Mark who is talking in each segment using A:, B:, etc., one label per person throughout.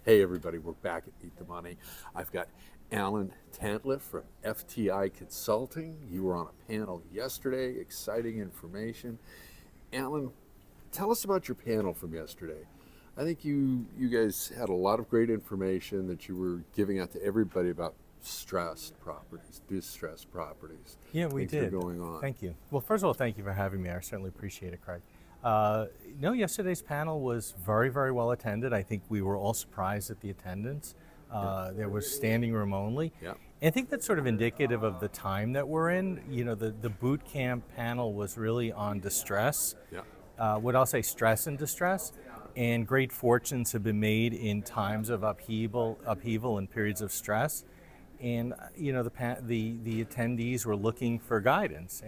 A: Hey everybody, we're back at Eat the Money. I've got Alan Tantleff from FTI Consulting. You were on a panel yesterday, exciting information. Alan, tell us about your panel from yesterday. I think you guys had a lot of great information that you were giving out to everybody about stressed properties, distressed properties.
B: Yeah, we did.
A: Going on.
B: Thank you. Well, first of all, thank you for having me. I certainly appreciate it, Craig. Yesterday's panel was very, very well attended. I think we were all surprised at the attendance. There was standing room only.
A: Yeah.
B: And I think that's sort of indicative of the time that we're in. You know, the Bootcamp panel was really on distress.
A: Yeah.
B: What I'll say, stress and distress. And great fortunes have been made in times of upheaval and periods of stress. And you know, the attendees were looking for guidance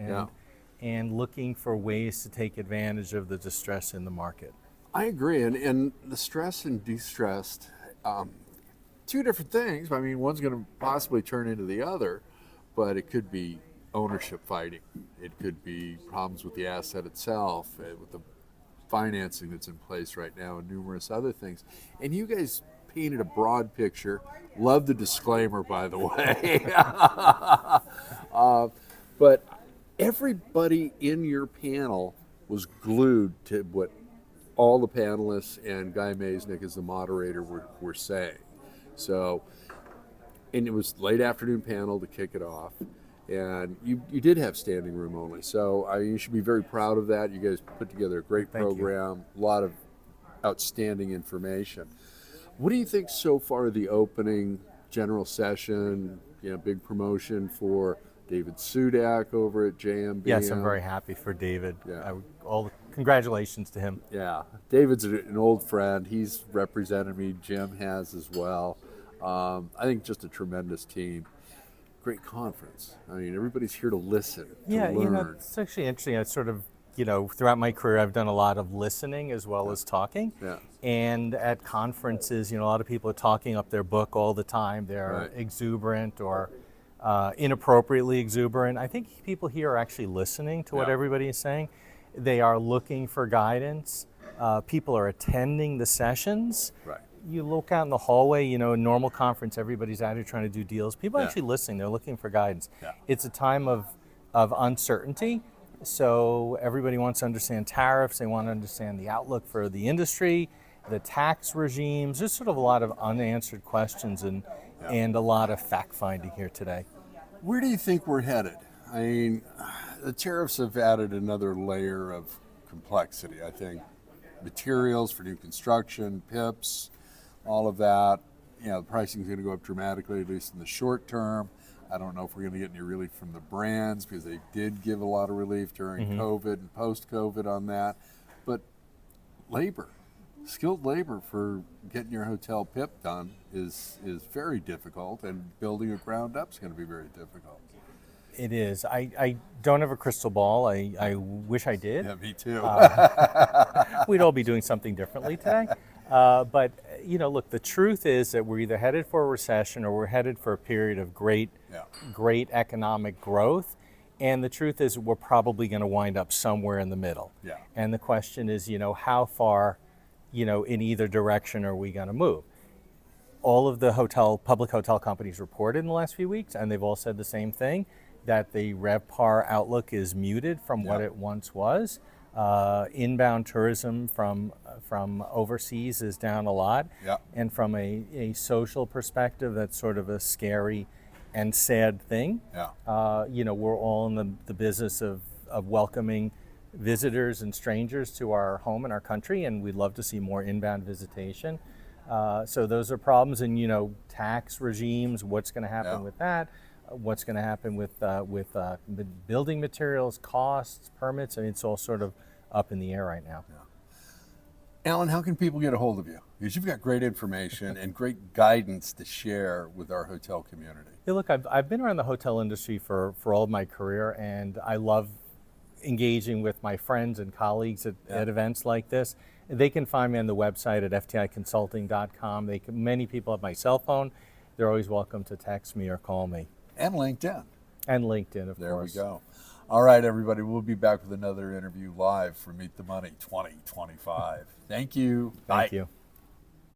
B: and looking for ways to take advantage of the distress in the market.
A: I agree, and the stress and de-stressed, two different things. I mean, one's going to possibly turn into the other, but it could be ownership fighting. It could be problems with the asset itself, with the financing that's in place right now, and numerous other things. And you guys painted a broad picture. Love the disclaimer, by the way. But everybody in your panel was glued to what all the panelists and Guy Maisnick as the moderator were saying. So, and it was late afternoon panel to kick it off. And you did have standing room only. So you should be very proud of that. You guys put together a great program, a lot of outstanding information. What do you think so far of the opening general session, big promotion for David Sudak over at JMB?
B: Yes, I'm very happy for David. Yeah. Congratulations to him.
A: Yeah, David's an old friend. He's represented me. Jim has as well. I think just a tremendous team. Great conference. I mean, everybody's here to listen, to learn.
B: It's actually interesting. I sort of, throughout my career, I've done a lot of listening as well as talking.
A: Yeah.
B: And at conferences, a lot of people are talking up their book all the time. They're exuberant or inappropriately exuberant. I think people here are actually listening to what everybody is saying. They are looking for guidance. People are attending the sessions.
A: Right.
B: You look out in the hallway, a normal conference, everybody's out here trying to do deals. People are actually listening. They're looking for guidance.
A: Yeah.
B: It's a time of uncertainty. So everybody wants to understand tariffs. They want to understand the outlook for the industry, the tax regimes. There's sort of a lot of unanswered questions and a lot of fact-finding here today.
A: Where do you think we're headed? I mean, the tariffs have added another layer of complexity, I think. Materials for new construction, PIPs, all of that. The pricing is going to go up dramatically, at least in the short term. I don't know if we're going to get any relief from the brands because they did give a lot of relief during COVID and post-COVID on that. But labor, skilled labor for getting your hotel PIP done is very difficult, and building a ground up is going to be very difficult.
B: It is. I don't have a crystal ball. I wish I did.
A: Yeah, me too.
B: We'd all be doing something differently today. But, look, the truth is that we're either headed for a recession or we're headed for a period of great economic growth. And the truth is we're probably going to wind up somewhere in the middle.
A: Yeah.
B: And the question is, how far, in either direction are we going to move? All of the public hotel companies reported in the last few weeks, and they've all said the same thing, that the RevPAR outlook is muted from what it once was. Inbound tourism from overseas is down a lot.
A: Yeah.
B: And from a social perspective, that's sort of a scary and sad thing.
A: Yeah.
B: We're all in the business of welcoming visitors and strangers to our home and our country, and we'd love to see more inbound visitation. So those are problems, and tax regimes, what's going to happen with that? What's going to happen with building materials, costs, permits? I mean, it's all sort of up in the air right now.
A: Yeah. Alan, how can people get a hold of you? Because you've got great information and great guidance to share with our hotel community.
B: Yeah, look, I've been around the hotel industry for all of my career, and I love engaging with my friends and colleagues at events like this. They can find me on the website at fticonsulting.com. Many people have my cell phone. They're always welcome to text me or call me.
A: And LinkedIn.
B: And LinkedIn, of course.
A: There we go. All right, everybody. We'll be back with another interview live from Meet the Money 2025. Thank you.
B: Thank you.